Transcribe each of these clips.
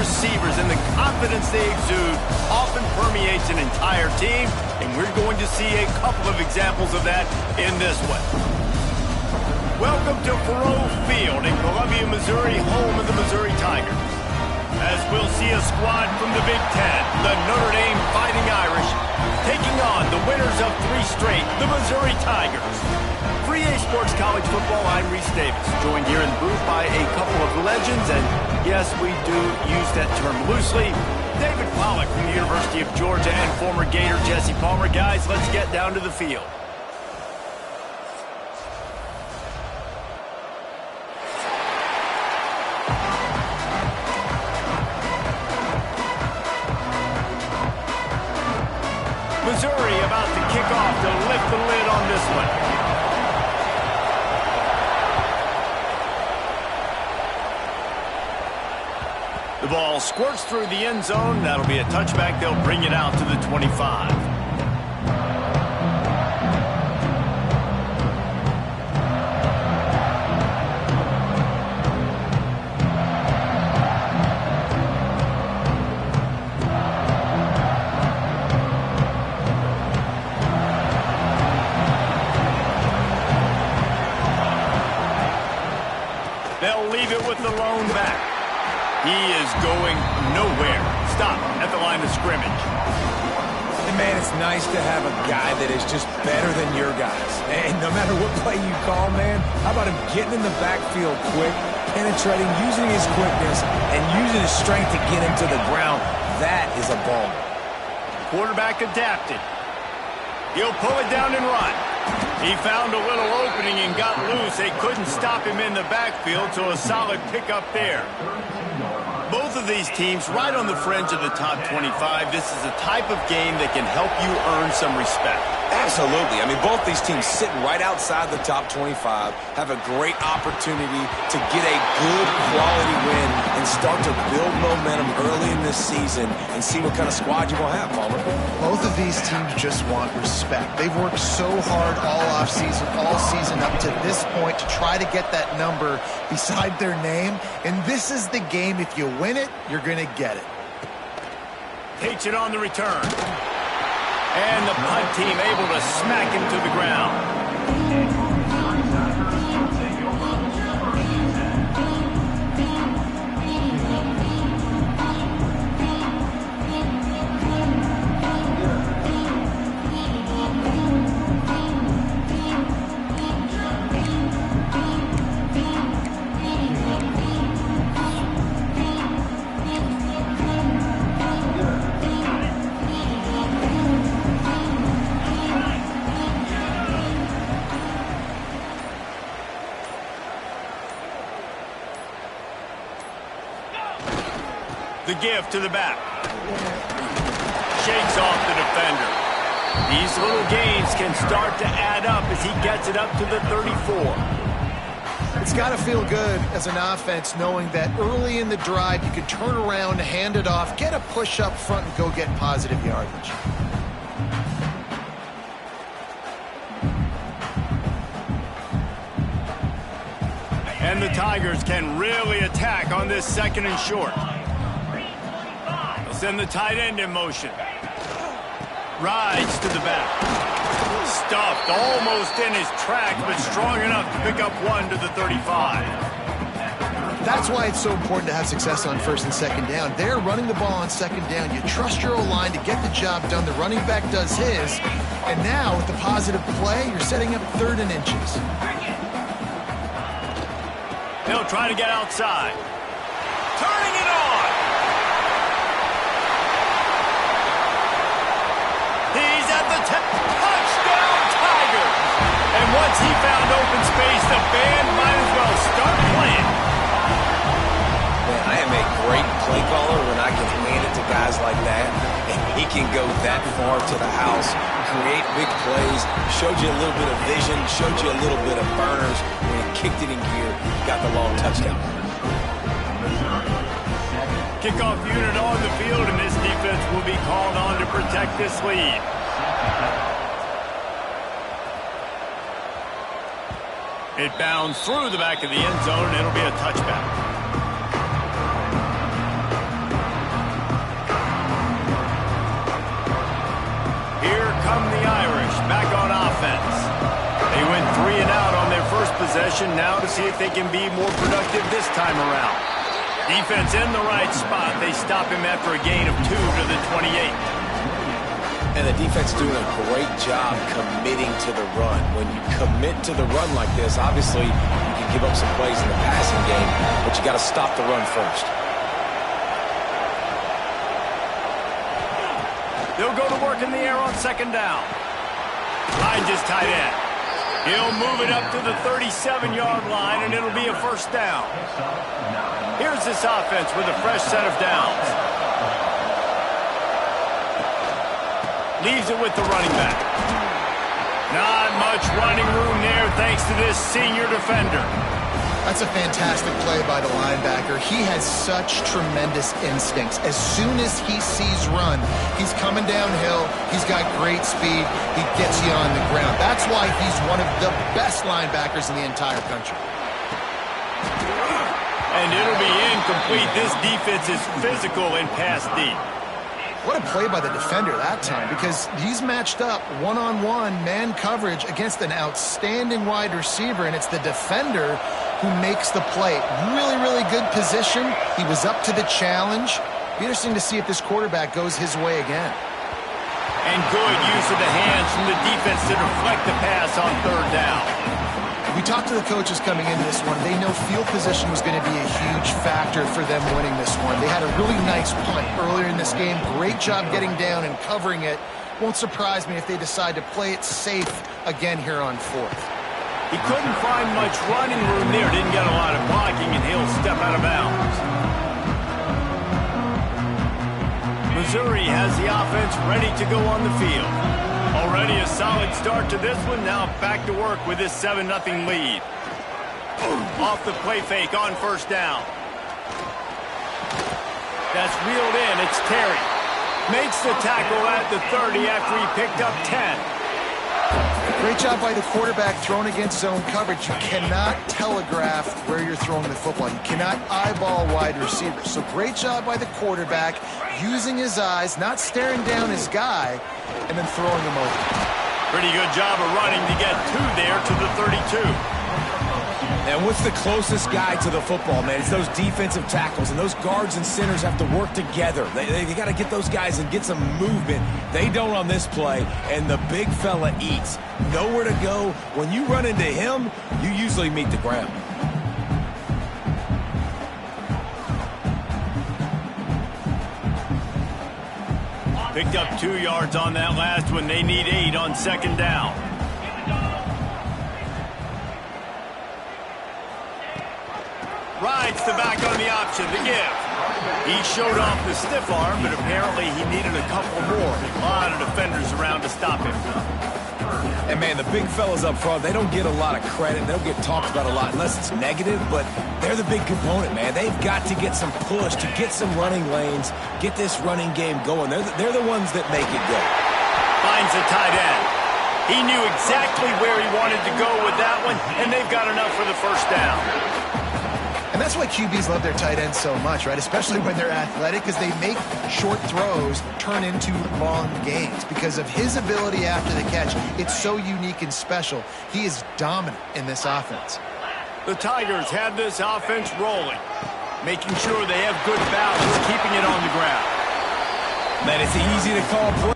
receivers, and the confidence they exude often permeates an entire team, and we're going to see a couple of examples of that in this one. Welcome to Faurot Field in Columbia, Missouri, home of the Missouri Tigers. As we'll see a squad from the Big Ten, the Notre Dame Fighting Irish, taking on the winners of 3 straight, the Missouri Tigers. For EA Sports College Football, I'm Reese Davis, joined here in the booth by a couple of legends, and yes, we do use that term loosely. David Pollack from the University of Georgia and former Gator Jesse Palmer. Guys, let's get down to the field. Missouri about to kick off to lift the lid on this one. The ball squirts through the end zone. That'll be a touchback. They'll bring it out to the 25. They'll leave it with the lone back. He is going nowhere. Stop at the line of scrimmage. And man, it's nice to have a guy that is just better than your guys. And no matter what play you call, man, how about him getting in the backfield quick, penetrating, using his quickness, and using his strength to get him to the ground? That is a ball. Quarterback adapted. He'll pull it down and run. He found a little opening and got loose. They couldn't stop him in the backfield, so a solid pickup there. Both of these teams right on the fringe of the top 25. This is a type of game that can help you earn some respect. Absolutely. I mean, both these teams sitting right outside the top 25 have a great opportunity to get a good quality win and start to build momentum early in this season and see what kind of squad you're going to have, Palmer. Both of these teams just want respect. They've worked so hard all offseason, all season up to this point to try to get that number beside their name. And this is the game. If you win it, you're going to get it. Takes it on the return. And the punt team able to smack him to the ground. The give to the back. Shakes off the defender. These little gains can start to add up as he gets it up to the 34. It's got to feel good as an offense knowing that early in the drive you can turn around, hand it off, get a push up front, and go get positive yardage. And the Tigers can really attack on this 2nd and short. Send the tight end in motion. Rides to the back. Stuffed almost in his tracks, but strong enough to pick up 1 to the 35. That's why it's so important to have success on 1st and 2nd down. They're running the ball on 2nd down. You trust your O-line to get the job done. The running back does his. And now with the positive play, you're setting up 3rd and inches. They'll try to get outside. Turning it on. He's at the touchdown, Tigers! And once he found open space, the band might as well start playing. Man, I am a great play caller when I can hand it to guys like that, and he can go that far to the house, create big plays, showed you a little bit of vision, showed you a little bit of burners. When he kicked it in gear, got the long touchdown. Kickoff unit on the field, and this defense will be called on to protect this lead. It bounds through the back of the end zone, and it'll be a touchback. possession now to see if they can be more productive this time around. Defense in the right spot. They stop him after a gain of 2 to the 28. And the defense doing a great job committing to the run. When you commit to the run like this, obviously you can give up some plays in the passing game, but you got to stop the run first. They'll go to work in the air on second down. Line just tight end. He'll move it up to the 37-yard line, and it'll be a first down. Here's this offense with a fresh set of downs. Leaves it with the running back. Not much running room there thanks to this senior defender. That's a fantastic play by the linebacker. He has such tremendous instincts. As soon as he sees run, he's coming downhill. He's got great speed. He gets you on the ground. That's why he's one of the best linebackers in the entire country. And it'll be incomplete. This defense is physical and pass deep. What a play by the defender that time, because he's matched up one-on-one man coverage against an outstanding wide receiver, and it's the defender who makes the play. Really, really good position. He was up to the challenge. Be interesting to see if this quarterback goes his way again. And good use of the hands from the defense to deflect the pass on third down. We talked to the coaches coming into this one. They know field position was going to be a huge factor for them winning this one. They had a really nice punt earlier in this game. Great job getting down and covering it. Won't surprise me if they decide to play it safe again here on fourth. He couldn't find much running room there. Didn't get a lot of blocking, and he'll step out of bounds. Missouri has the offense ready to go on the field. Already a solid start to this one. Now back to work with this 7-0 lead. Off the play fake on first down. That's reeled in. It's Terry. Makes the tackle at the 30 after he picked up 10. Great job by the quarterback throwing against zone coverage. You cannot telegraph where you're throwing the football. You cannot eyeball wide receivers. So great job by the quarterback using his eyes, not staring down his guy, and then throwing him over. Pretty good job of running to get 2 there to the 32. And what's the closest guy to the football, man? It's those defensive tackles, and those guards and centers have to work together. They got to get those guys and get some movement. They don't on this play, and the big fella eats. Nowhere to go. When you run into him, you usually meet the ground. Picked up 2 yards on that last one. They need 8 on second down. Rides the back on the option, the give. He showed off the stiff arm, but apparently he needed a couple more. A lot of defenders around to stop him. And, man, the big fellas up front, they don't get a lot of credit. They don't get talked about a lot unless it's negative, but they're the big component, man. They've got to get some push, to get some running lanes, get this running game going. They're the ones that make it go. Finds a tight end. He knew exactly where he wanted to go with that one, and they've got enough for the first down. And that's why QBs love their tight ends so much, right? Especially when they're athletic, because they make short throws turn into long gains. Because of his ability after the catch, it's so unique and special. He is dominant in this offense. The Tigers have this offense rolling, making sure they have good balance, keeping it on the ground. Man, it's easy to call play.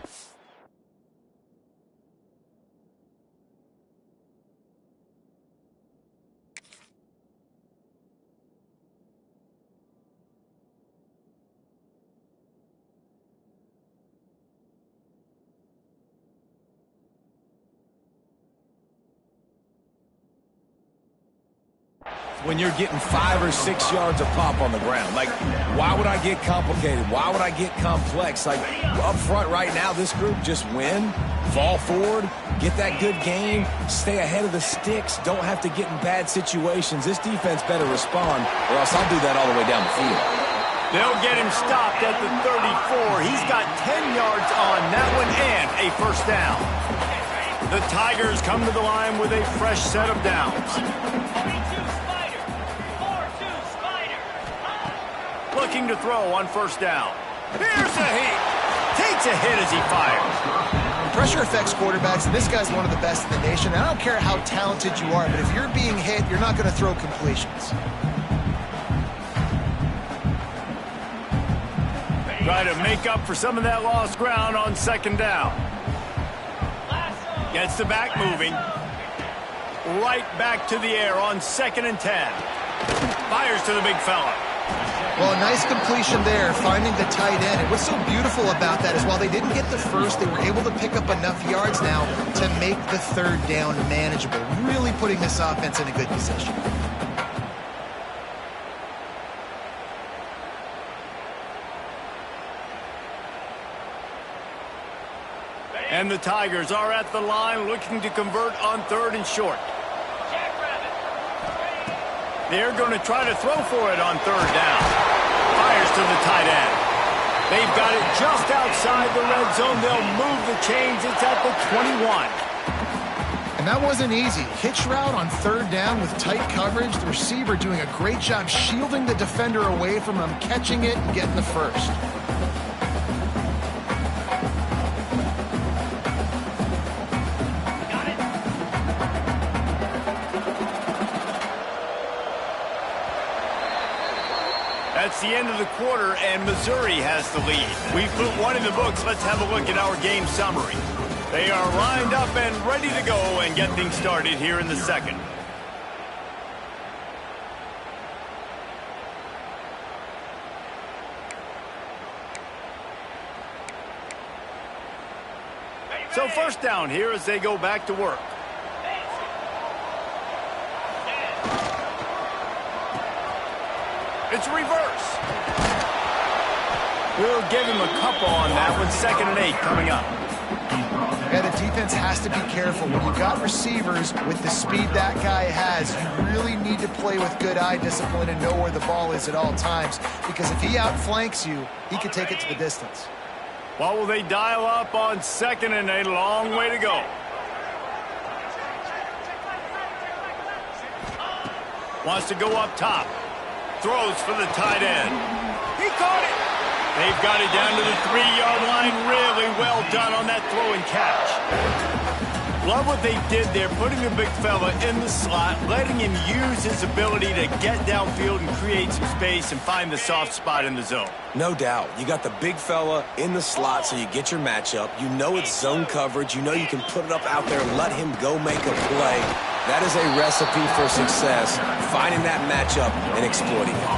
When you're getting 5 or 6 yards of pop on the ground. Like, why would I get complicated? Why would I get complex? Like, up front right now, this group just win, fall forward, get that good game, stay ahead of the sticks, don't have to get in bad situations. This defense better respond, or else I'll do that all the way down the field. They'll get him stopped at the 34. He's got 10 yards on that one and a first down. The Tigers come to the line with a fresh set of downs. Looking to throw on first down. Here's a hit. Takes a hit as he fires. Pressure affects quarterbacks, and this guy's one of the best in the nation. And I don't care how talented you are, but if you're being hit, you're not going to throw completions. Try to make up for some of that lost ground on second down. Gets the back moving. Right back to the air on 2nd and 10. Fires to the big fella. Well, a nice completion there, finding the tight end. And what's so beautiful about that is while they didn't get the first, they were able to pick up enough yards now to make the third down manageable, really putting this offense in a good position. And the Tigers are at the line looking to convert on 3rd and short. They're going to try to throw for it on 3rd down. Fires to the tight end. They've got it just outside the red zone. They'll move the chains. It's at the 21. And that wasn't easy. Hitch route on 3rd down with tight coverage. The receiver doing a great job shielding the defender away from him, catching it and getting the first. That's the end of the quarter, and Missouri has the lead. We've put one in the books. Let's have a look at our game summary. They are lined up and ready to go and get things started here in the second. So first down here as they go back to work. It's reverse. We'll give him a couple on that one. 2nd and 8 coming up. Yeah, the defense has to be careful. When you've got receivers with the speed that guy has, you really need to play with good eye discipline and know where the ball is at all times. Because if he outflanks you, he could take it to the distance. What will they dial up on 2nd and 8? A long way to go. Wants to go up top. Throws for the tight end. He caught it. They've got it down to the 3-yard line. Really well done on that throw and catch. Love what they did there, putting the big fella in the slot, letting him use his ability to get downfield and create some space and find the soft spot in the zone. No doubt. You got the big fella in the slot, so you get your matchup. You know it's zone coverage. You know you can put it up out there and let him go make a play. That is a recipe for success, finding that matchup and exploiting it.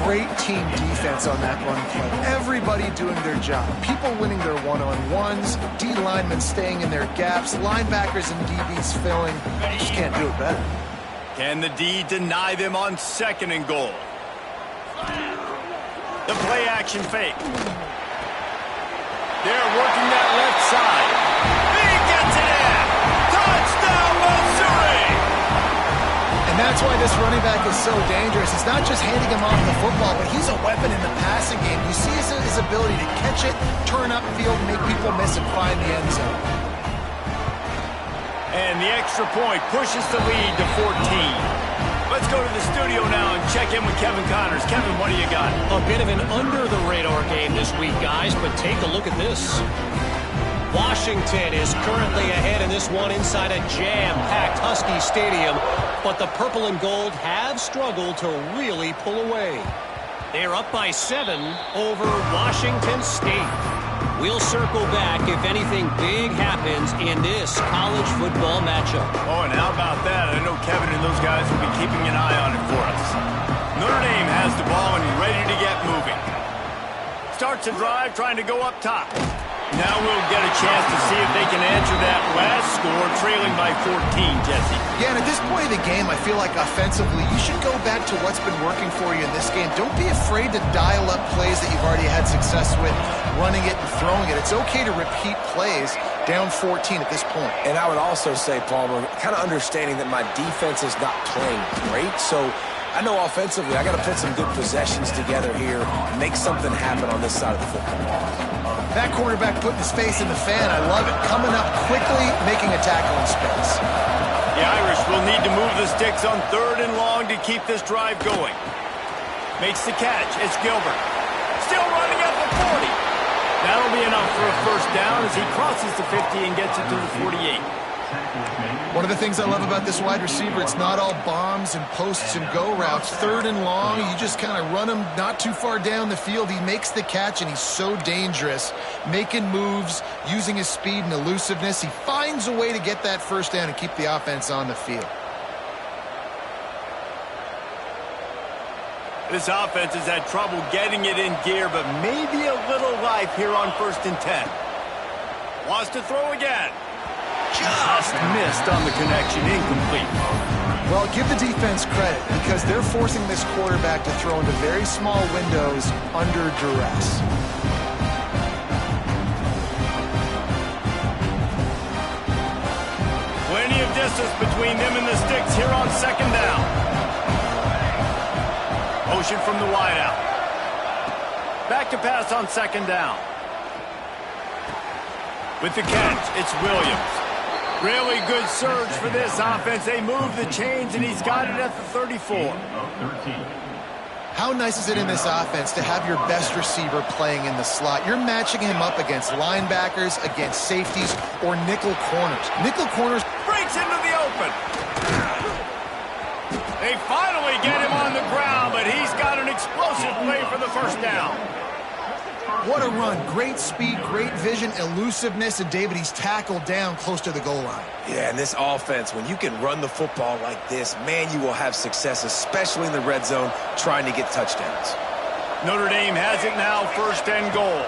Great team defense on that run play. Everybody doing their job. People winning their one-on-ones, D linemen staying in their gaps, linebackers and DBs filling. You just can't do it better. Can the D deny them on 2nd and goal? The play action fake. They're working that left side. He gets it in! Touchdown, Missouri! And that's why this running back is so dangerous. It's not just handing him off the football, but he's a weapon in the passing game. You see his ability to catch it, turn upfield, make people miss, and find the end zone. And the extra point pushes the lead to 14. Let's go to the studio now and check in with Kevin Connors. Kevin, what do you got? A bit of an under-the-radar game this week, guys, but take a look at this. Washington is currently ahead in this one inside a jam-packed Husky Stadium, but the purple and gold have struggled to really pull away. They're up by 7 over Washington State. We'll circle back if anything big happens in this college football matchup. Oh, and how about that? I know Kevin and those guys will be keeping an eye on it for us. Notre Dame has the ball and ready to get moving. Starts a drive trying to go up top. Now we'll get a chance to see if they can answer that last score, trailing by 14, Jesse. Yeah, and at this point of the game, I feel like offensively, you should go back to what's been working for you in this game. Don't be afraid to dial up plays that you've already had success with, running it and throwing it. It's okay to repeat plays down 14 at this point. And I would also say, Palmer, kind of understanding that my defense is not playing great, so I know offensively I got to put some good possessions together here, make something happen on this side of the football. That quarterback putting his face in the fan, I love it. Coming up quickly, making a tackle in space. The Irish will need to move the sticks on 3rd and long to keep this drive going. Makes the catch. It's Gilbert. Still running at the 40. That'll be an out for a first down as he crosses the 50 and gets it to the 48. One of the things I love about this wide receiver, it's not all bombs and posts and go routes. Third and long, you just kind of run him not too far down the field. He makes the catch, and he's so dangerous, making moves, using his speed and elusiveness. He finds a way to get that first down and keep the offense on the field. This offense has had trouble getting it in gear, but maybe a little life here on 1st and 10. Wants to throw again. Just missed on the connection, incomplete. Well, give the defense credit because they're forcing this quarterback to throw into very small windows under duress. Plenty of distance between them and the sticks here on 2nd down. Motion from the wideout. Back to pass on 2nd down. With the catch, it's Williams. Really good surge for this offense. They move the chains, and he's got it at the 34. How nice is it in this offense to have your best receiver playing in the slot? You're matching him up against linebackers, against safeties, or nickel corners. Nickel corners Breaks into the open. They finally get him on the ground, but he's got an explosive play for the first down. What a run. Great speed, great vision, elusiveness, and David, he's tackled down close to the goal line. Yeah, and this offense, when you can run the football like this, man, you will have success, especially in the red zone, trying to get touchdowns. Notre Dame has it now, 1st and goal.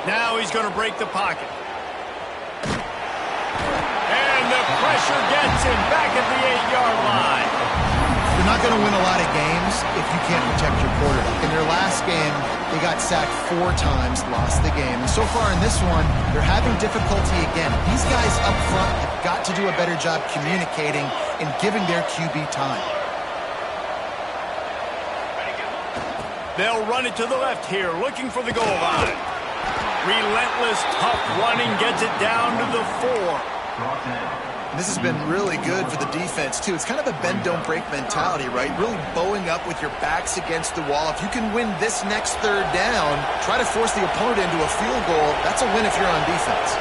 Now he's going to break the pocket. And the pressure gets him back at the 8-yard line. You're not going to win a lot of games if you can't protect your quarterback. In their last game, they got sacked 4 times, lost the game. And so far in this one, they're having difficulty again. These guys up front have got to do a better job communicating and giving their QB time. They'll run it to the left here, looking for the goal line. Relentless, tough running gets it down to the 4. This has been really good for the defense, too. It's kind of a bend-don't-break mentality, right? Really bowing up with your backs against the wall. If you can win this next 3rd down, try to force the opponent into a field goal. That's a win if you're on defense.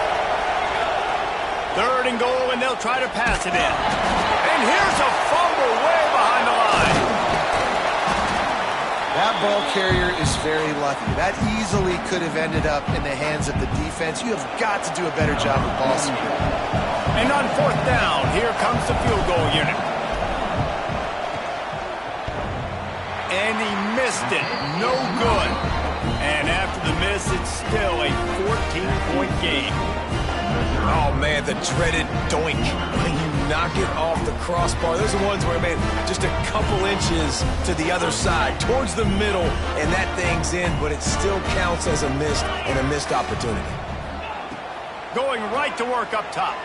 3rd and goal, and they'll try to pass it in. And here's a fumble way behind the line. That ball carrier is very lucky. That easily could have ended up in the hands of the defense. You have got to do a better job with ball security. And on 4th down, here comes the field goal unit. And he missed it. No good. And after the miss, it's still a 14-point game. Oh, man, the dreaded doink. When you knock it off the crossbar, those are ones where, man, just a couple inches to the other side, towards the middle, and that thing's in, but it still counts as a missed and a missed opportunity. Going right to work up top.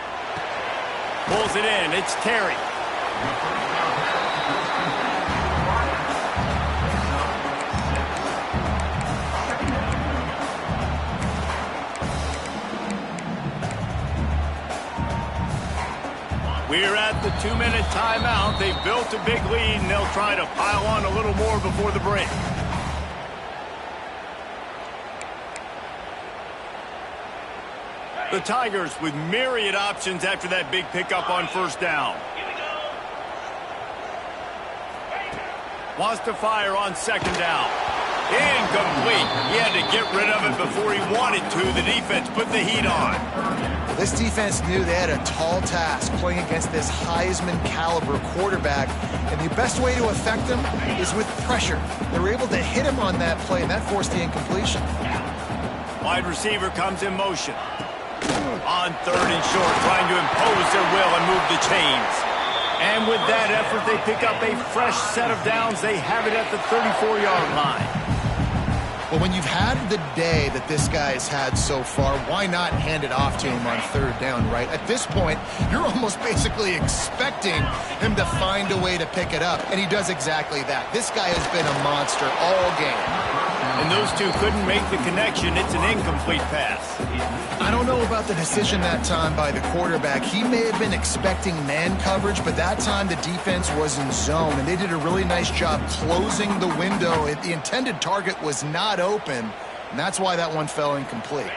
Pulls it in. It's Terry. We're at the 2-minute timeout. They've built a big lead, and they'll try to pile on a little more before the break. The Tigers with myriad options after that big pickup on 1st down. Wants to fire on 2nd down. Incomplete. He had to get rid of it before he wanted to. The defense put the heat on. This defense knew they had a tall task playing against this Heisman caliber quarterback, and the best way to affect him is with pressure. They were able to hit him on that play, and that forced the incompletion. Wide receiver comes in motion. On 3rd and short, trying to impose their will and move the chains. And with that effort, they pick up a fresh set of downs. They have it at the 34-yard line. Well, when you've had the day that this guy has had so far, why not hand it off to him on 3rd down, right? At this point, you're almost basically expecting him to find a way to pick it up, and he does exactly that. This guy has been a monster all game. And those two couldn't make the connection. It's an incomplete pass. I don't know about the decision that time by the quarterback. He may have been expecting man coverage, but that time the defense was in zone, and they did a really nice job closing the window. The intended target was not open, And that's why that one fell incomplete.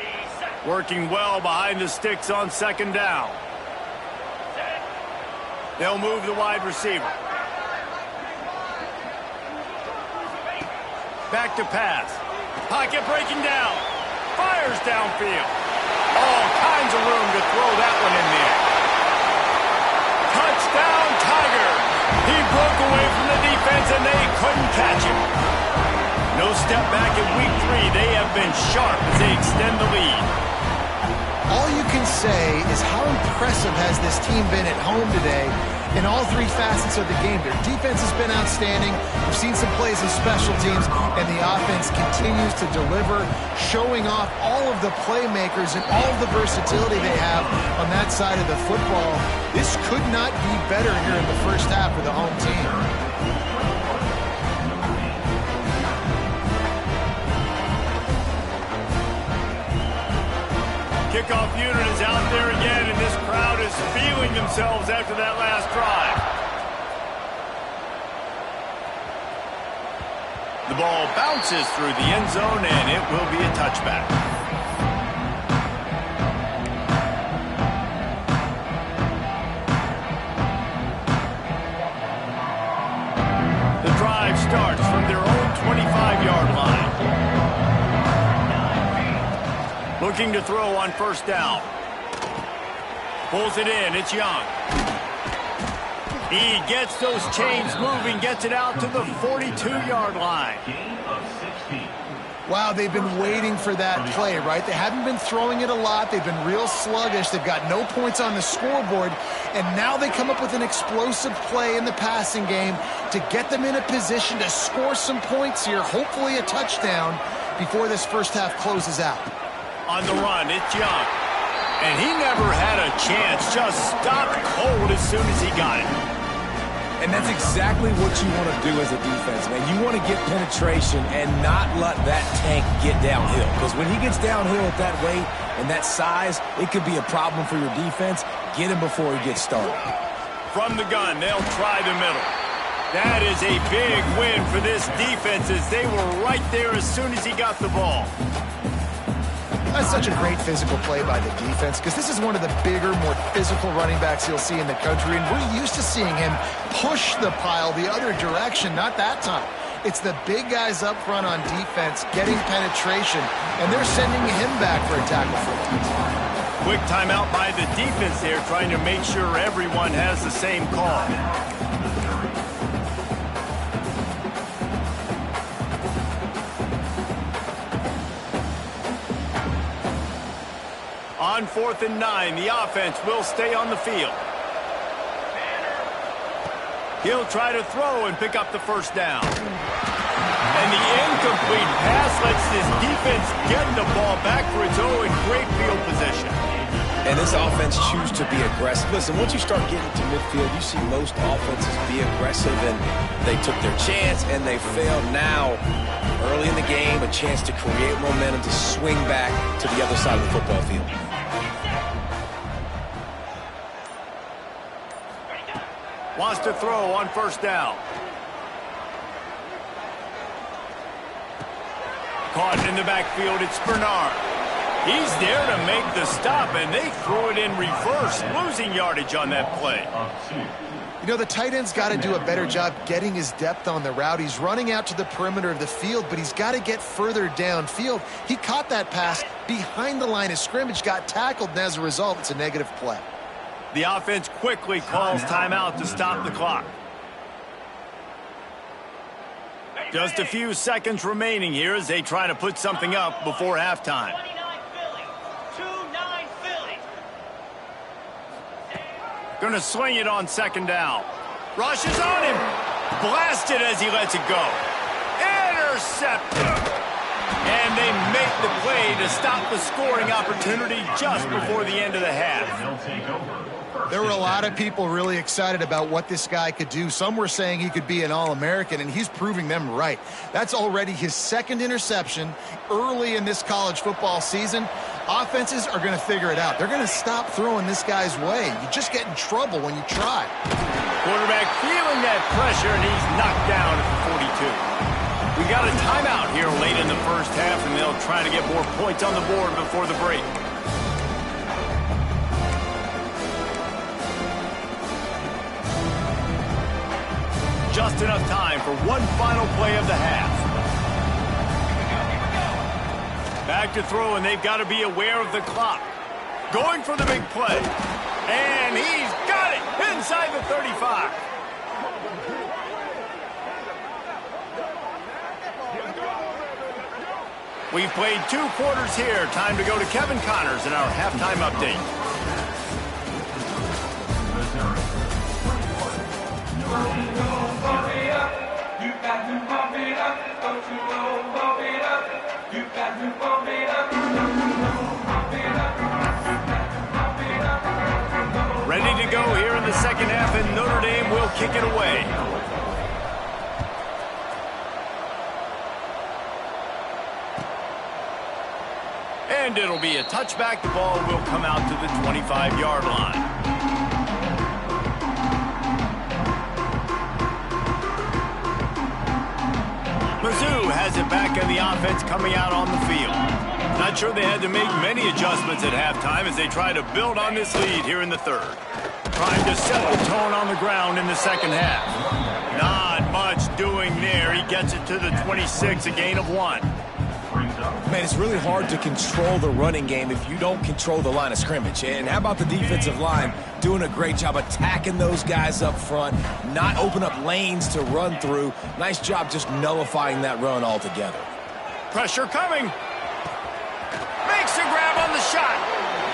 Working well behind the sticks on second down. They'll move the wide receiver. Back to pass. Pocket breaking down. Fires downfield. All kinds of room to throw that one in there. Touchdown, Tiger. He broke away from the defense and they couldn't catch him. No step back in week 3. They have been sharp as they extend the lead. All you can say is how impressive has this team been at home today in all 3 facets of the game. Their defense has been outstanding. We've seen some plays in special teams, and the offense continues to deliver, showing off all of the playmakers and all of the versatility they have on that side of the football. This could not be better here in the first half for the home team. Kickoff unit is out there again, and this crowd is feeling themselves after that last drive. The ball bounces through the end zone, and it will be a touchback. The drive starts from their own 25-yard line. Looking to throw on first down. Pulls it in. It's Young. He gets those chains moving, gets it out to the 42-yard line. Wow, they've been waiting for that play, right? They haven't been throwing it a lot. They've been real sluggish. They've got no points on the scoreboard. And now they come up with an explosive play in the passing game to get them in a position to score some points here, hopefully a touchdown, before this first half closes out. On the run, it's Young. And he never had a chance, just stopped cold as soon as he got it. And that's exactly what you want to do as a defense, man. You want to get penetration and not let that tank get downhill. Because when he gets downhill at that weight and that size, it could be a problem for your defense. Get him before he gets started. From the gun, they'll try the middle. That is a big win for this defense as they were right there as soon as he got the ball. That's such a great physical play by the defense because this is one of the bigger, more physical running backs you'll see in the country, and we're used to seeing him push the pile the other direction. Not that time. It's the big guys up front on defense getting penetration, and they're sending him back for a tackle for loss. Quick timeout by the defense there, trying to make sure everyone has the same call. On 4th and 9, the offense will stay on the field. He'll try to throw and pick up the first down. And the incomplete pass lets this defense get the ball back for its own great field position. And this offense chooses to be aggressive. Listen, once you start getting to midfield, you see most offenses be aggressive, and they took their chance and they failed. Now, early in the game, a chance to create momentum to swing back to the other side of the football field. Wants to throw on first down. Caught in the backfield, it's Bernard. He's there to make the stop, and they threw it in reverse, losing yardage on that play. You know, the tight end's got to do a better job getting his depth on the route. He's running out to the perimeter of the field, but he's got to get further downfield. He caught that pass behind the line of scrimmage, got tackled, and as a result, it's a negative play. The offense quickly calls timeout to stop the clock. Just a few seconds remaining here as they try to put something up before halftime. Going to swing it on second down. Rushes on him. Blasted as he lets it go. Intercepted. And they make the play to stop the scoring opportunity just before the end of the half. There were a lot of people really excited about what this guy could do. Some were saying he could be an All-American, and he's proving them right. That's already his second interception early in this college football season. Offenses are going to figure it out. They're going to stop throwing this guy's way. You just get in trouble when you try. Quarterback feeling that pressure, and he's knocked down at the 42. We got a timeout here late in the first half, and they'll try to get more points on the board before the break. Just enough time for one final play of the half. Back to throw, and they've got to be aware of the clock. Going for the big play. And he's got it inside the 35. We've played 2 quarters here. Time to go to Kevin Connors in our halftime update. Ready to go here in the second half, and Notre Dame will kick it away. And it'll be a touchback. The ball will come out to the 25-yard line. MIZZOU has it back in the offense coming out on the field. Not sure they had to make many adjustments at halftime as they try to build on this lead here in the third. Trying to set the tone on the ground in the second half. Not much doing there. He gets it to the 26, a gain of 1. Man, it's really hard to control the running game if you don't control the line of scrimmage. And how about the defensive line doing a great job attacking those guys up front, not open up lanes to run through. Nice job just nullifying that run altogether. Pressure coming. Makes a grab on the shot.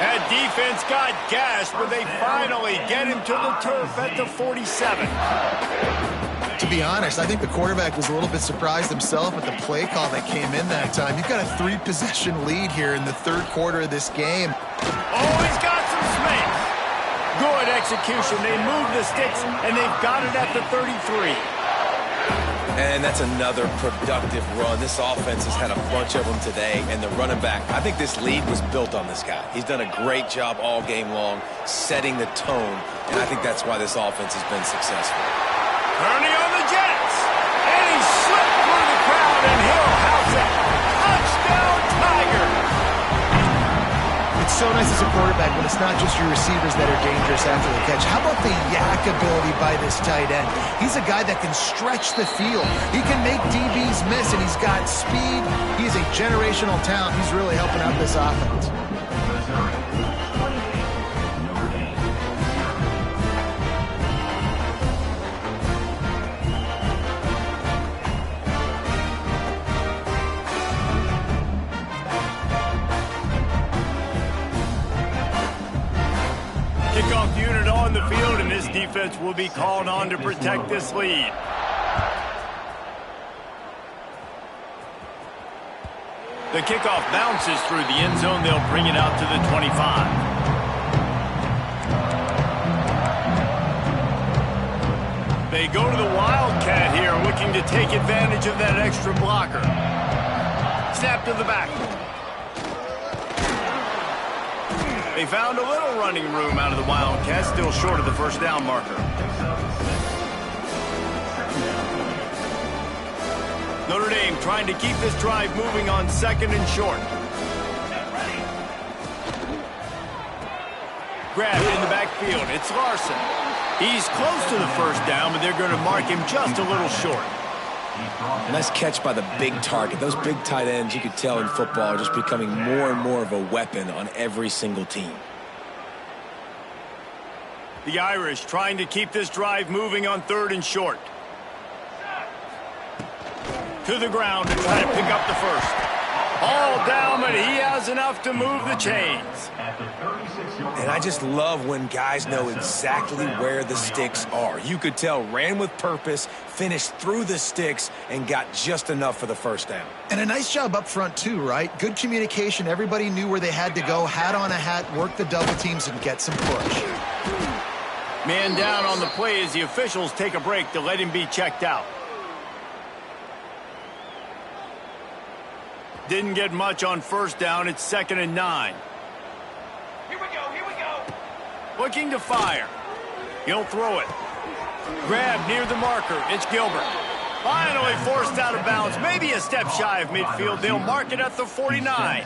That defense got gashed, but they finally get him to the turf at the 47. To be honest, I think the quarterback was a little bit surprised himself at the play call that came in that time. You've got a 3-possession lead here in the third quarter of this game. Oh, he's got some space. Good execution. They move the sticks, and they've got it at the 33. And that's another productive run. This offense has had a bunch of them today, and the running back, I think this lead was built on this guy. He's done a great job all game long, setting the tone, and I think that's why this offense has been successful. Ernie on the Jets, and he slipped through the crowd, and he'll house it. Touchdown, Tiger! It's so nice as a quarterback when it's not just your receivers that are dangerous after the catch. How about the yak ability by this tight end? He's a guy that can stretch the field. He can make DBs miss, and he's got speed. He's a generational talent. He's really helping out this offense. Kickoff unit on the field, and this defense will be called on to protect this lead. The kickoff bounces through the end zone. They'll bring it out to the 25. They go to the Wildcat here, looking to take advantage of that extra blocker. Snap to the back. They found a little running room out of the Wildcats, still short of the first down marker. Notre Dame trying to keep this drive moving on 2nd and short. Grab in the backfield. It's Larson. He's close to the first down, but they're going to mark him just a little short. Nice catch by the big target. Those big tight ends, you could tell in football, are just becoming more and more of a weapon on every single team. The Irish trying to keep this drive moving on 3rd and short. To the ground to try to pick up the first. All down, but he has enough to move the chains. And I just love when guys know exactly where the sticks are. You could tell ran with purpose, finished through the sticks, and got just enough for the first down. And a nice job up front too, right? Good communication. Everybody knew where they had to go. Hat on a hat, work the double teams, and get some push. Man down on the play as the officials take a break to let him be checked out. Didn't get much on first down. It's 2nd and 9. Here we go. Looking to fire. He'll throw it. Grab near the marker. It's Gilbert. Finally forced out of bounds. Maybe a step shy of midfield. They'll mark it at the 49.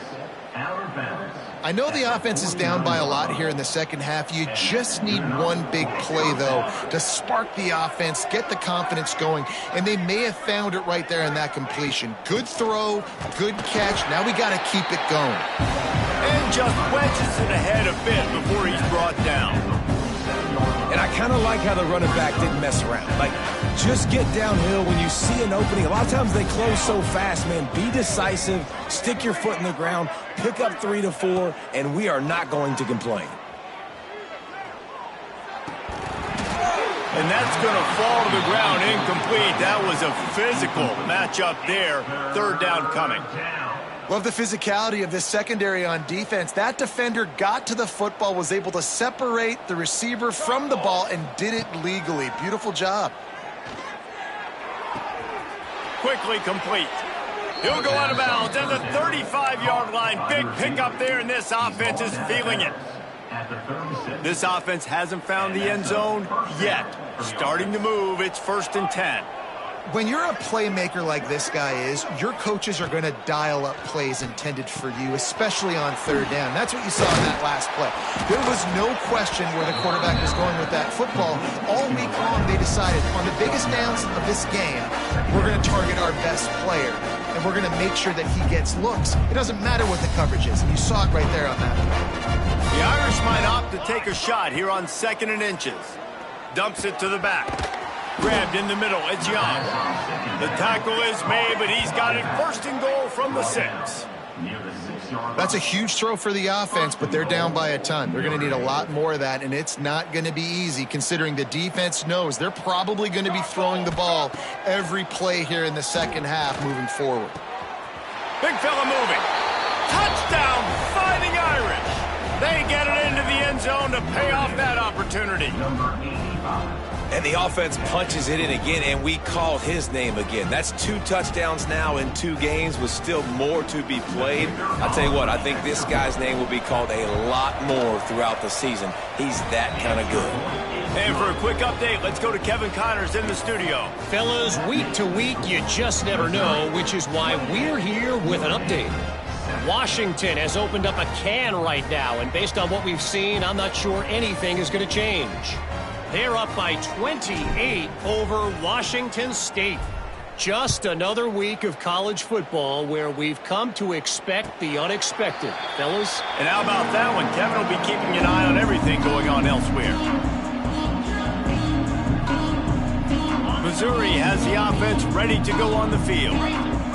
I know the offense is down by a lot here in the second half. You just need one big play, though, to spark the offense, get the confidence going, and they may have found it right there in that completion. Good throw, good catch. Now we got to keep it going. And just wedges it ahead a bit before he's brought down. And I kind of like how the running back didn't mess around. Like, just get downhill when you see an opening. A lot of times they close so fast, man. Be decisive, stick your foot in the ground, pick up 3 to 4, and we are not going to complain. And that's going to fall to the ground incomplete. That was a physical matchup there. Third down coming. Love the physicality of this secondary on defense. That defender got to the football, was able to separate the receiver from the ball, and did it legally. Beautiful job. Quickly complete. He'll go out of bounds at the 35-yard line. Big pickup there, and this offense is feeling it. This offense hasn't found the end zone yet. Starting to move, it's 1st and 10. When you're a playmaker like this guy is, your coaches are going to dial up plays intended for you, especially on third down. That's what you saw in that last play. There was no question where the quarterback was going with that football. All week long, they decided on the biggest downs of this game, we're going to target our best player, and we're going to make sure that he gets looks. It doesn't matter what the coverage is, and you saw it right there on that play. The Irish might opt to take a shot here on 2nd and inches. Dumps it to the back. Grabbed in the middle, it's Young. The tackle is made, but he's got it 1st and goal from the 6. That's a huge throw for the offense, but they're down by a ton. They're going to need a lot more of that, and it's not going to be easy considering the defense knows they're probably going to be throwing the ball every play here in the second half moving forward. Big fella moving. Touchdown, Fighting Irish. They get it into the end zone to pay off that opportunity. And the offense punches it in again, and we call his name again. That's 2 touchdowns now in 2 games with still more to be played. I'll tell you what, I think this guy's name will be called a lot more throughout the season. He's that kind of good. And for a quick update, let's go to Kevin Connors in the studio. Fellas, week to week, you just never know, which is why we're here with an update. Washington has opened up a can right now, and based on what we've seen, I'm not sure anything is going to change. They're up by 28 over Washington State. Just another week of college football where we've come to expect the unexpected, fellas. And how about that one? Kevin will be keeping an eye on everything going on elsewhere. Missouri has the offense ready to go on the field.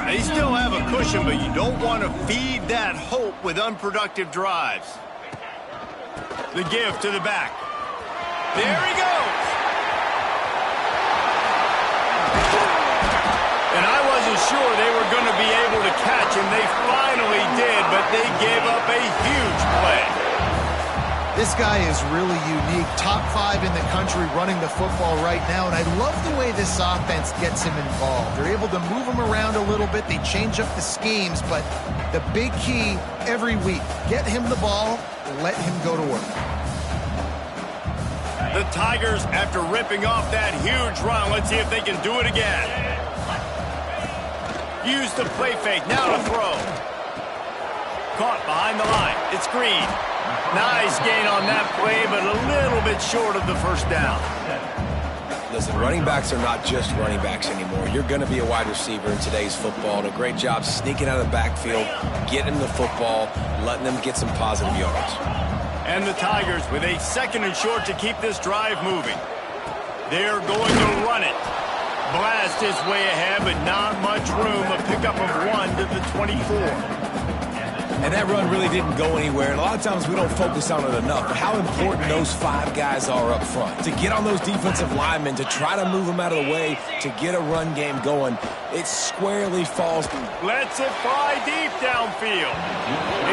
They still have a cushion, but you don't want to feed that hope with unproductive drives. The give to the back. There he goes. And I wasn't sure they were going to be able to catch him. They finally did, but they gave up a huge play. This guy is really unique. Top 5 in the country running the football right now, and I love the way this offense gets him involved. They're able to move him around a little bit. They change up the schemes, but the big key every week, get him the ball, let him go to work. The Tigers, after ripping off that huge run, let's see if they can do it again. Use the play fake, now to throw. Caught behind the line, it's Green. Nice gain on that play, but a little bit short of the first down. Listen, running backs are not just running backs anymore. You're going to be a wide receiver in today's football. And a great job sneaking out of the backfield, getting the football, letting them get some positive yards. And the Tigers with a 2nd and short to keep this drive moving. They're going to run it. Blast his way ahead, but not much room. A pickup of 1 to the 24. And that run really didn't go anywhere. And a lot of times we don't focus on it enough. But how important those 5 guys are up front. To get on those defensive linemen, to try to move them out of the way, to get a run game going, it squarely falls. Lets it fly deep downfield.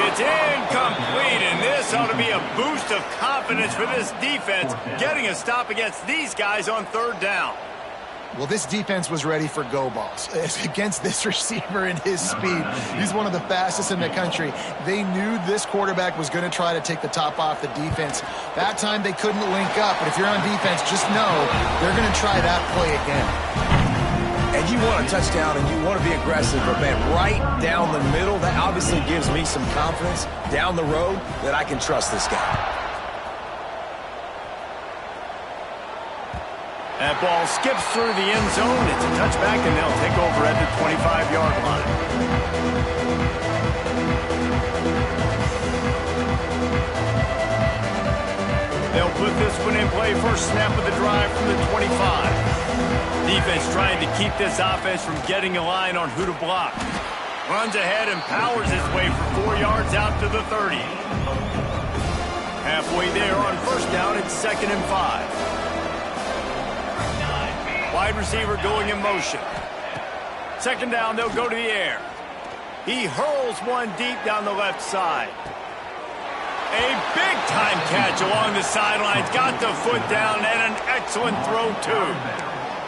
It's incomplete, and this ought to be a boost of confidence for this defense, getting a stop against these guys on 3rd down. Well, this defense was ready for go balls against this receiver and his speed. He's one of the fastest in the country. They knew this quarterback was going to try to take the top off the defense. That time they couldn't link up, but if you're on defense, just know they're going to try that play again. And And you want a touchdown and you want to be aggressive, but man, right down the middle, that obviously gives me some confidence down the road that I can trust this guy. That ball skips through the end zone. It's a touchback, and they'll take over at the 25-yard line. They'll put this one in play. First snap of the drive from the 25. Defense trying to keep this offense from getting a line on who to block. Runs ahead and powers his way for 4 yards out to the 30. Halfway there on first down, it's 2nd and 5. Wide receiver going in motion. 2nd down, they'll go to the air. He hurls one deep down the left side. A big-time catch along the sidelines. Got the foot down and an excellent throw, too.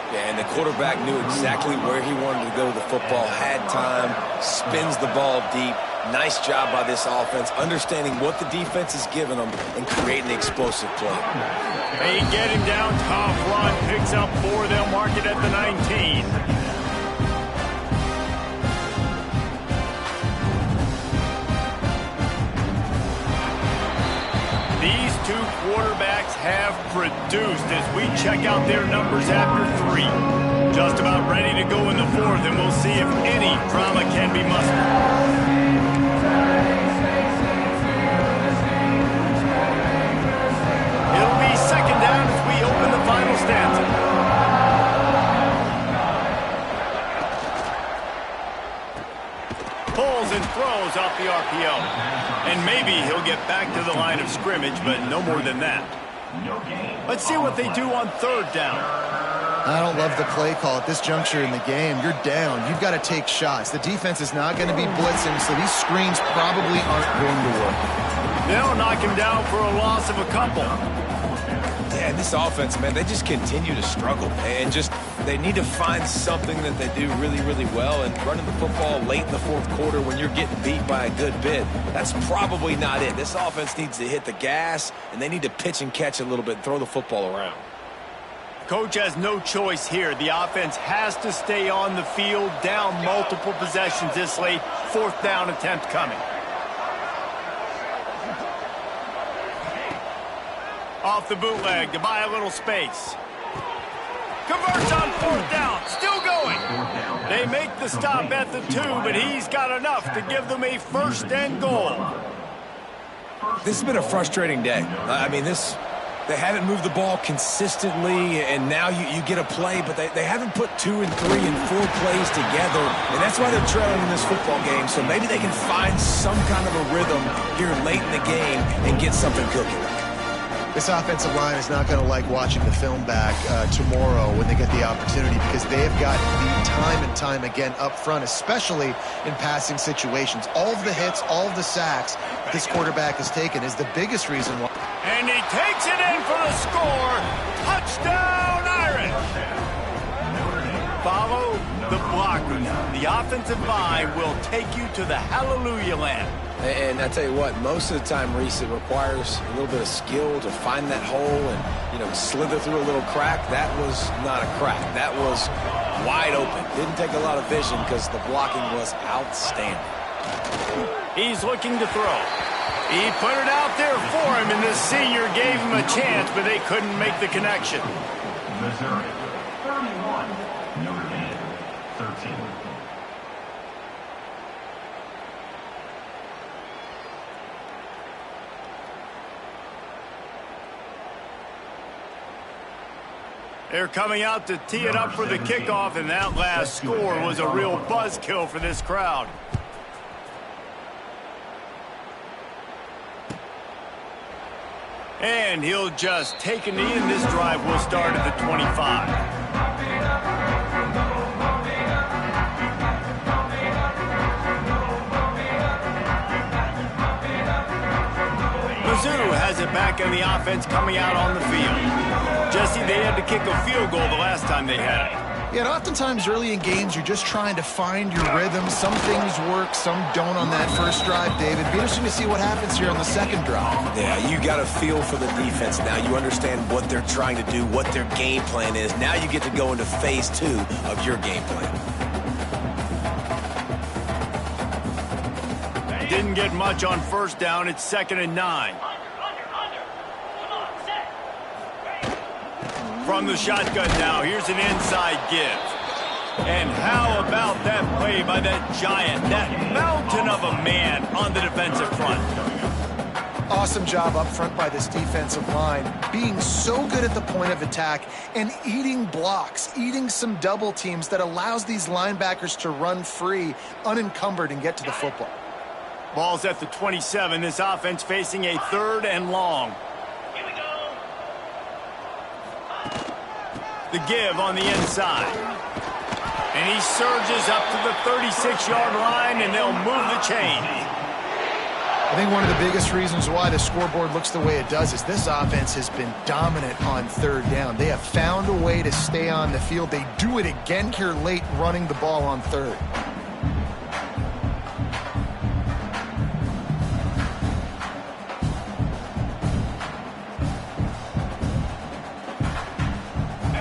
Yeah, and the quarterback knew exactly where he wanted to go with the football, had time, spins the ball deep. Nice job by this offense, understanding what the defense is giving them and creating the explosive play. They get him down, tough run, picks up 4, they'll mark it at the 19. These two quarterbacks have produced as we check out their numbers after 3. Just about ready to go in the 4th, and we'll see if any drama can be mustered. It'll be 2nd down as we open the final stanza. Pulls and throws off the RPO. And maybe he'll get back to the line of scrimmage, but no more than that. Let's see what they do on 3rd down. I don't love the play call at this juncture in the game. You're down. You've got to take shots. The defense is not going to be blitzing, so these screens probably aren't going to work. They'll knock him down for a loss of a couple. Yeah, and this offense, man, they just continue to struggle. And just, they need to find something that they do really, really well. And running the football late in the 4th quarter when you're getting beat by a good bit, that's probably not it. This offense needs to hit the gas, and they need to pitch and catch a little bit and throw the football around. Coach has no choice here. The offense has to stay on the field, down multiple possessions this late. 4th down attempt coming. Off the bootleg to buy a little space. Converts on 4th down. Still going. They make the stop at the 2, but he's got enough to give them a 1st and goal. This has been a frustrating day. I mean, they haven't moved the ball consistently, and now you get a play, but they haven't put 2 and 3 and 4 plays together, and that's why they're trailing in this football game. So maybe they can find some kind of a rhythm here late in the game and get something cooking. This offensive line is not going to like watching the film back tomorrow when they get the opportunity, because they have got the time and time again up front, especially in passing situations. All of the hits, all of the sacks that this quarterback has taken is the biggest reason why. And he takes it in for the score. Touchdown, Irish. Follow the blocker now. The offensive line will take you to the hallelujah land. And I tell you what, most of the time, Reese, it requires a little bit of skill to find that hole and, slither through a little crack. That was not a crack. That was wide open. Didn't take a lot of vision because the blocking was outstanding. He's looking to throw. He put it out there for him, and the senior gave him a chance, but they couldn't make the connection. Missouri, 31, Notre Dame, 13. They're coming out to tee it up for the kickoff, and that last score was a real buzzkill for this crowd. And he'll just take a knee, and this drive will start at the 25. MIZZOU has it back on the offense coming out on the field. Jesse, they had to kick a field goal the last time they had it. Yeah, and oftentimes early in games, you're just trying to find your rhythm. Some things work, some don't on that first drive, David. Be interesting to see what happens here on the second drive. Yeah, you got a feel for the defense now. You understand what they're trying to do, what their game plan is. Now you get to go into phase 2 of your game plan. Didn't get much on first down. It's 2nd and 9. From the shotgun now, here's an inside give. And how about that play by that giant, that mountain of a man on the defensive front? Awesome job up front by this defensive line, being so good at the point of attack and eating blocks, eating some double teams that allows these linebackers to run free, unencumbered, and get to the football. Ball's at the 27. This offense facing a 3rd and long. The give on the inside. And he surges up to the 36-yard line, and they'll move the chains. I think one of the biggest reasons why the scoreboard looks the way it does is this offense has been dominant on 3rd down. They have found a way to stay on the field. They do it again here late, running the ball on 3rd.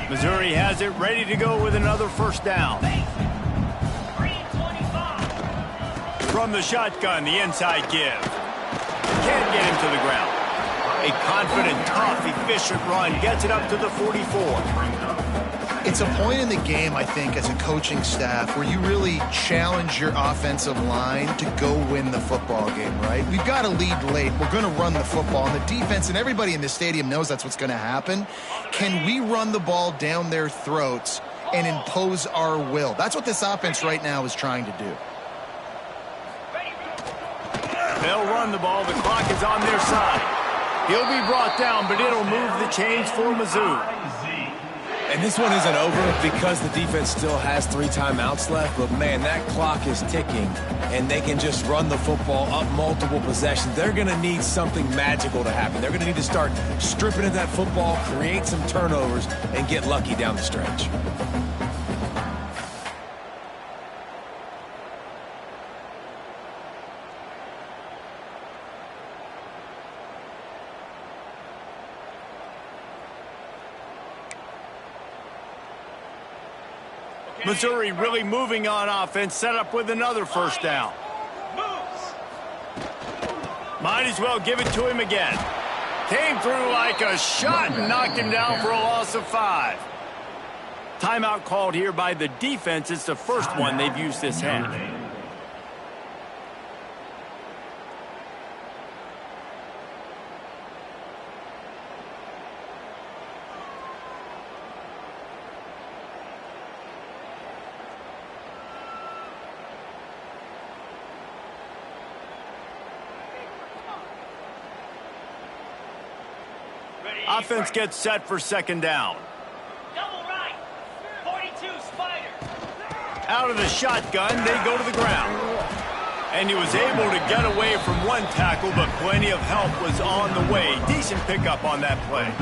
Missouri has it ready to go with another first down. From the shotgun, the inside give. Can't get him to the ground. A confident, tough, efficient run gets it up to the 44. It's a point in the game, I think, as a coaching staff where you really challenge your offensive line to go win the football game, right? We've got to lead late. We're going to run the football. And the defense and everybody in the stadium knows that's what's going to happen. Can we run the ball down their throats and impose our will? That's what this offense right now is trying to do. They'll run the ball. The clock is on their side. He'll be brought down, but it'll move the chains for Mizzou. And this one isn't over because the defense still has 3 timeouts left. But, man, that clock is ticking, and they can just run the football up multiple possessions. They're going to need something magical to happen. They're going to need to start stripping at that football, create some turnovers, and get lucky down the stretch. Missouri really moving on offense, set up with another first down. Might as well give it to him again. Came through like a shot and knocked him down for a loss of 5. Timeout called here by the defense. It's the first one they've used this half. Offense gets set for 2nd down. Double right. 42 Spider. Out of the shotgun, they go to the ground. And he was able to get away from one tackle, but plenty of help was on the way. Decent pickup on that play.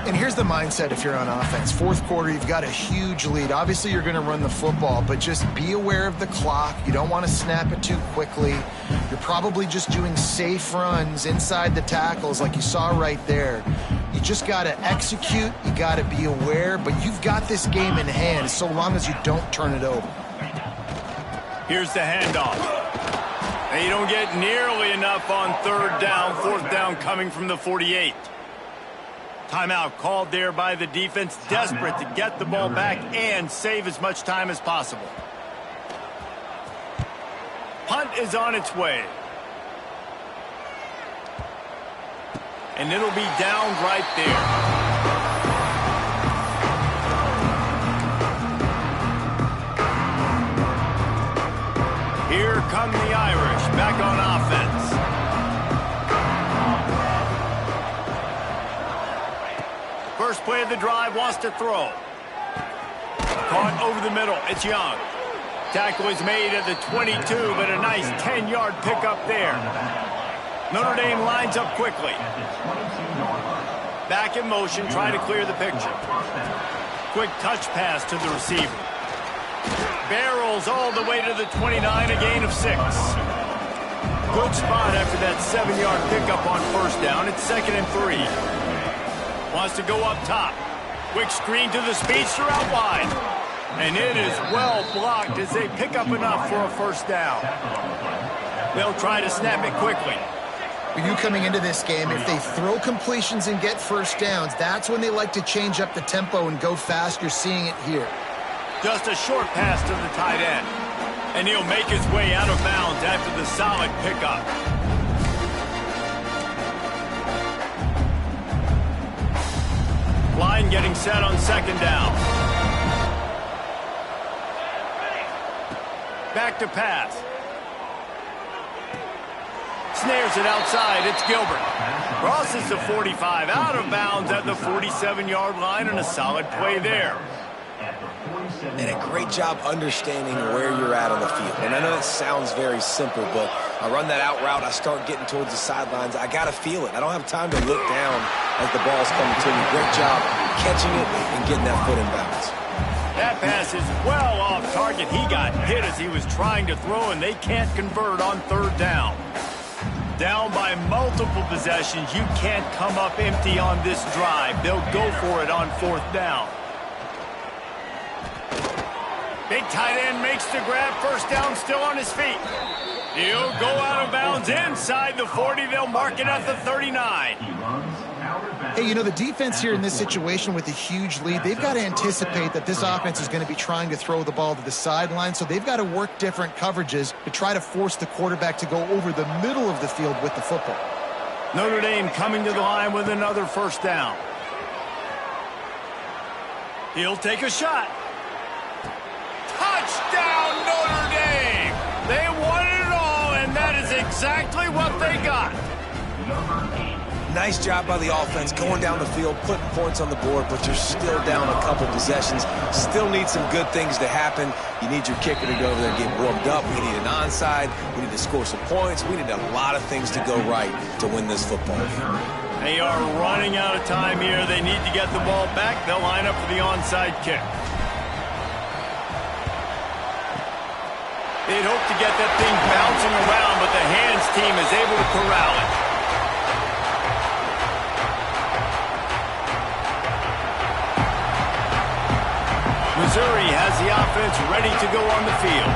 And here's the mindset if you're on offense. 4th quarter, you've got a huge lead. Obviously, you're going to run the football, but just be aware of the clock. You don't want to snap it too quickly. You're probably just doing safe runs inside the tackles like you saw right there. You just got to execute. You got to be aware, but you've got this game in hand so long as you don't turn it over. Here's the handoff. And you don't get nearly enough on 3rd down. 4th down coming from the 48. Timeout called there by the defense, desperate to get the ball back and save as much time as possible. Punt is on its way. And it'll be down right there. Here come the Irish back on offense. First play of the drive, wants to throw. Caught over the middle. It's Young. Tackle is made at the 22, but a nice 10-yard pickup there. Notre Dame lines up quickly. Back in motion, trying to clear the picture. Quick touch pass to the receiver. Barrels all the way to the 29, a gain of 6. Good spot after that 7-yard pickup on first down. It's 2nd and 3. Wants to go up top. Quick screen to the speedster out wide. And it is well blocked as they pick up enough for a first down. They'll try to snap it quickly. For you coming into this game, if they throw completions and get first downs, that's when they like to change up the tempo and go fast. You're seeing it here. Just a short pass to the tight end. And he'll make his way out of bounds after the solid pickup. Line getting set on 2nd down. Back to pass. Snares it outside. It's Gilbert. Crosses the 45, out of bounds at the 47-yard line, and a solid play there. And a great job understanding where you're at on the field. And I know it sounds very simple, but I run that out route, I start getting towards the sidelines. I got to feel it. I don't have time to look down as the ball's coming to me. Great job catching it and getting that foot in bounds. That pass is well off target. He got hit as he was trying to throw, and they can't convert on 3rd down. Down by multiple possessions. You can't come up empty on this drive. They'll go for it on 4th down. Big tight end makes the grab. First down, still on his feet. He'll go out of bounds inside the 40. They'll mark it at the 39. Hey, you know, the defense here in this situation with a huge lead, they've got to anticipate that this offense is going to be trying to throw the ball to the sideline, so they've got to work different coverages to try to force the quarterback to go over the middle of the field with the football. Notre Dame coming to the line with another first down. He'll take a shot. Touchdown, Notre Dame! They won it all, and that is exactly what they got. Nice job by the offense going down the field, putting points on the board, but you're still down a couple possessions. Still need some good things to happen. You need your kicker to go over there and get warmed up. We need an onside. We need to score some points. We need a lot of things to go right to win this football game. They are running out of time here. They need to get the ball back. They'll line up for the onside kick. They'd hope to get that thing bouncing around, but the hands team is able to corral it. Missouri has the offense ready to go on the field.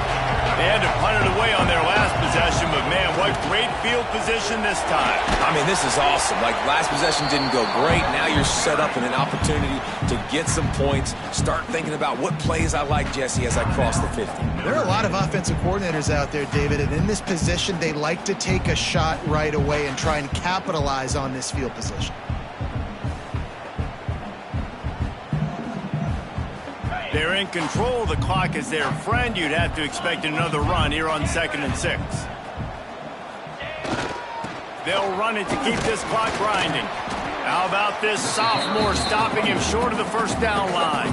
They had to punt it away on their last possession, but man, what great field position this time. I mean, this is awesome. Like, last possession didn't go great. Now you're set up in an opportunity to get some points. Start thinking about what plays I like, Jesse, as I cross the 50. There are a lot of offensive coordinators out there, David, and in this position, they like to take a shot right away and try and capitalize on this field position. They're in control. The clock is their friend. You'd have to expect another run here on 2nd and 6. They'll run it to keep this clock grinding. How about this sophomore stopping him short of the first down line?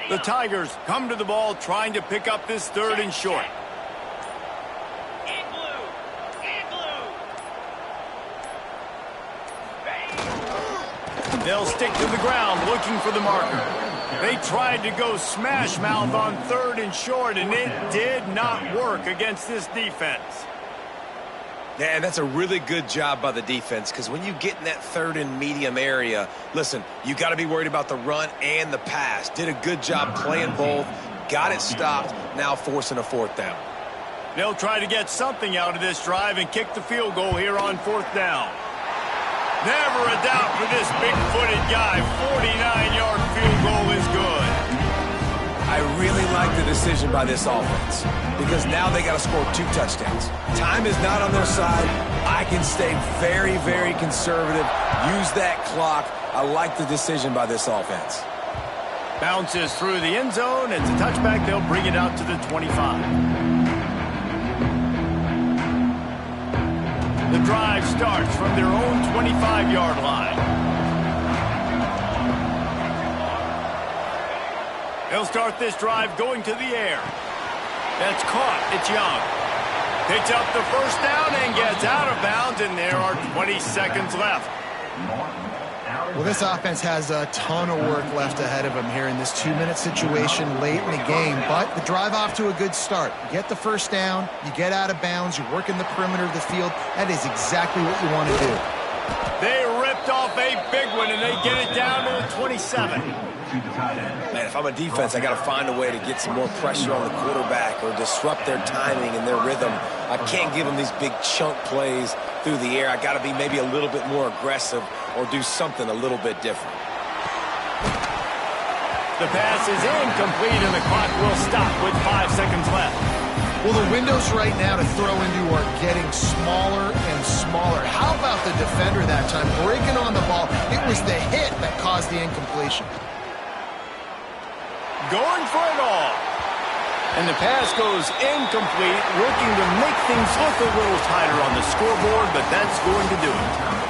The Tigers come to the ball trying to pick up this 3rd and short. They'll stick to the ground looking for the marker. They tried to go smash mouth on 3rd and short, and it did not work against this defense. Yeah, that's a really good job by the defense, because when you get in that 3rd and medium area, listen, you got to be worried about the run and the pass. Did a good job playing both, got it stopped, now forcing a 4th down. They'll try to get something out of this drive and kick the field goal here on 4th down. Never a doubt for this big-footed guy. 49-yard field goal is good. I really like the decision by this offense, because now they got to score 2 touchdowns. Time is not on their side. I can stay very, very conservative. Use that clock. I like the decision by this offense. Bounces through the end zone. It's a touchback. They'll bring it out to the 25. The drive starts from their own 25-yard line. They'll start this drive going to the air. That's caught. It's Young. Picks up the first down and gets out of bounds, and there are 20 seconds left. Well, this offense has a ton of work left ahead of them here in this 2-minute situation late in the game, but the drive off to a good start. You get the first down, you get out of bounds, you work in the perimeter of the field. That is exactly what you want to do. They ripped off a big one, and they get it down to the 27. Man, if I'm a defense, I got to find a way to get some more pressure on the quarterback or disrupt their timing and their rhythm. I can't give them these big chunk plays through the air. I got to be maybe a little bit more aggressive or do something a little bit different. The pass is incomplete, and the clock will stop with 5 seconds left. Well, the windows right now to throw into are getting smaller and smaller. How about the defender that time breaking on the ball? It was the hit that caused the incompletion. Going for it all. And the pass goes incomplete, working to make things look a little tighter on the scoreboard, but that's going to do it.